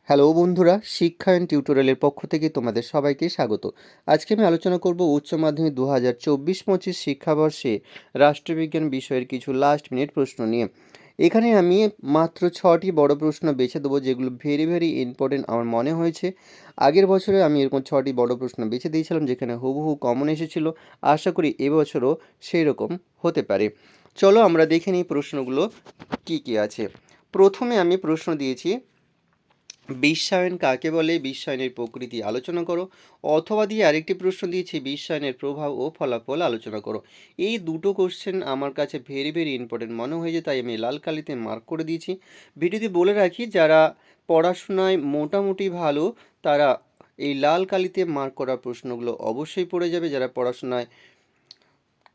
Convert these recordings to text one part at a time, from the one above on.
Hello বন্ধুরা, শিক্ষায়ন টিউটোরিয়ালের পক্ষ থেকে তোমাদের সবাইকে স্বাগত। আজকে আমি আলোচনা করব উচ্চ মাধ্যমিক 2024-25 শিক্ষাবর্ষে রাষ্ট্রবিজ্ঞান বিষয়ের কিছু লাস্ট মিনিট প্রশ্ন নিয়ে। এখানে আমি মাত্র 6টি বড় প্রশ্ন বেছে দেবো, যেগুলো ভেরি ইম্পর্টেন্ট আমার মনে হয়েছে। আগের বছরে আমি এরকম 6টি বড় প্রশ্ন বেছে দিয়েছিলাম, যেখানে হুবহু কমন এসেছিল। আশা করি এবছরও সেই রকম হতে পারে। চলো আমরা দেখে নিই প্রশ্নগুলো কি কি আছে। প্রথমে আমি প্রশ্ন দিয়েছি, বিশ্বায়ন কাকে বলে, বিশ্বায়নের প্রকৃতি আলোচনা করো। অথবা দিয়ে আরেকটি প্রশ্ন দিয়েছি, বিশ্বায়নের প্রভাব ও ফলাফল আলোচনা করো। এই দুটো কোশ্চেন আমার কাছে ভেরি ইম্পর্টেন্ট মনে হয়েছে, তাই আমি লাল কালিতে মার্ক করে দিয়েছি। ভিডিওতে বলে রাখি, যারা পড়াশোনায় মোটামুটি ভালো তারা এই লাল কালিতে মার্ক করা প্রশ্নগুলো অবশ্যই পড়ে যাবে। যারা পড়াশোনায়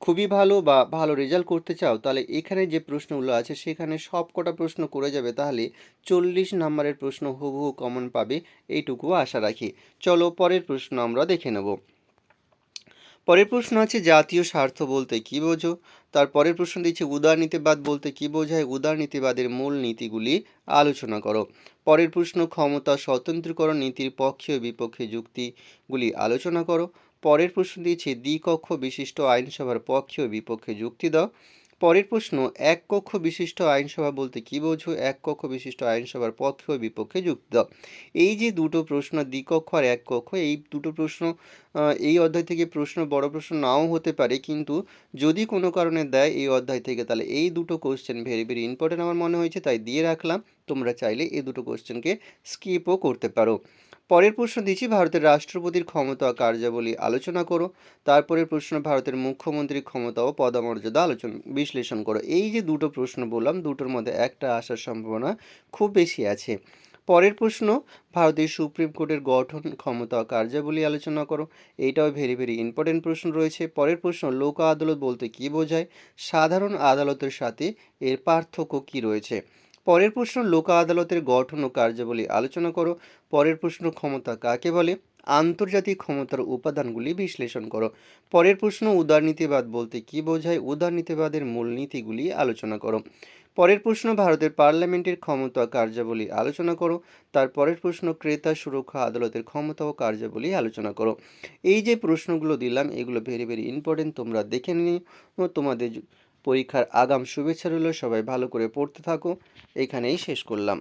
খুবই ভালো বা ভালো রেজাল্ট করতে চাও, তাহলে এখানে যে প্রশ্নগুলো আছে সেখানে সব কটা প্রশ্ন করে যাবে, তাহলে 40 নম্বরের প্রশ্ন হুবহু কমন পাবে, এইটুকুও আশা রাখি। চলো পরের প্রশ্ন আমরা দেখে নেব। পরের প্রশ্ন আছে, জাতীয় স্বার্থ বলতে কি বোঝো? তারপরের প্রশ্ন দিচ্ছে, উদারনীতিবাদ বলতে কি বোঝায়? উদারনীতিবাদের মূল নীতিগুলি আলোচনা করো। পরের প্রশ্ন, ক্ষমতা স্বতন্ত্রীকরণ নীতির পক্ষে ও বিপক্ষে যুক্তিগুলি আলোচনা করো। পরের প্রশ্ন দিয়েছে, দ্বিকক্ষ বিশিষ্ট আইনসভার পক্ষে ও বিপক্ষে যুক্তি দাও। পরের প্রশ্ন, এক কক্ষ বিশিষ্ট আইনসভা বলতে কি বোঝো? এক কক্ষ বিশিষ্ট আইনসভার পক্ষে ও বিপক্ষে যুক্তি দাও। এই যে দুটো প্রশ্ন, দ্বিকক্ষ আর এক কক্ষ, এই দুটো প্রশ্ন এই অধ্যায় থেকে প্রশ্ন বড় প্রশ্ন নাও হতে পারে, কিন্তু যদি কোনো কারণে দেয় এই অধ্যায় থেকে, তাহলে এই দুটো কোশ্চেন ভেরি ইম্পর্টেন্ট আমার মনে হয়েছে, তাই দিয়ে রাখলাম। তোমরা চাইলে এই দুটো কোশ্চেনকে স্কিপও করতে পারো। পরের প্রশ্ন দিচ্ছি, ভারতের রাষ্ট্রপতির ক্ষমতা ও কার্যাবলী আলোচনা করো। তারপরের প্রশ্ন, ভারতের মুখ্যমন্ত্রীর ক্ষমতা ও পদমর্যাদা বিশ্লেষণ করো। এই যে দুটো প্রশ্ন বললাম, দুটোর মধ্যে একটা আসার সম্ভাবনা খুব বেশি আছে। পরের প্রশ্ন, ভারতের সুপ্রিম কোর্টের গঠন, ক্ষমতা ও কার্যাবলী আলোচনা করো। এইটাও ভেরি ইম্পর্টেন্ট প্রশ্ন রয়েছে। পরের প্রশ্ন, লোক আদালত বলতে কি বোঝায়? সাধারণ আদালতের সাথে এর পার্থক্য কি রয়েছে? পরের প্রশ্ন, লোক আদালতের গঠন ও কার্যাবলী আলোচনা করো। পরের প্রশ্ন, ক্ষমতা কাকে বলে? আন্তর্জাতিক ক্ষমতার উপাদানগুলি বিশ্লেষণ করো। পরের প্রশ্ন, উদারনীতিবাদ বলতে কি বোঝায়? উদারনীতিবাদের মূলনীতিগুলি আলোচনা করো। পরের প্রশ্ন, ভারতের পার্লামেন্টের ক্ষমতা কার্যাবলী আলোচনা করো। তারপরের প্রশ্ন, ক্রেতা সুরক্ষা আদালতের ক্ষমতা ও কার্যাবলী আলোচনা করো। এই যে প্রশ্নগুলো দিলাম, এগুলো ভেরি ইম্পর্টেন্ট, তোমরা দেখে নিও। তোমাদের পরীক্ষার আগাম শুভেচ্ছা রইল। সবাই ভালো করে পড়তে থাকো। এখানেই শেষ করলাম।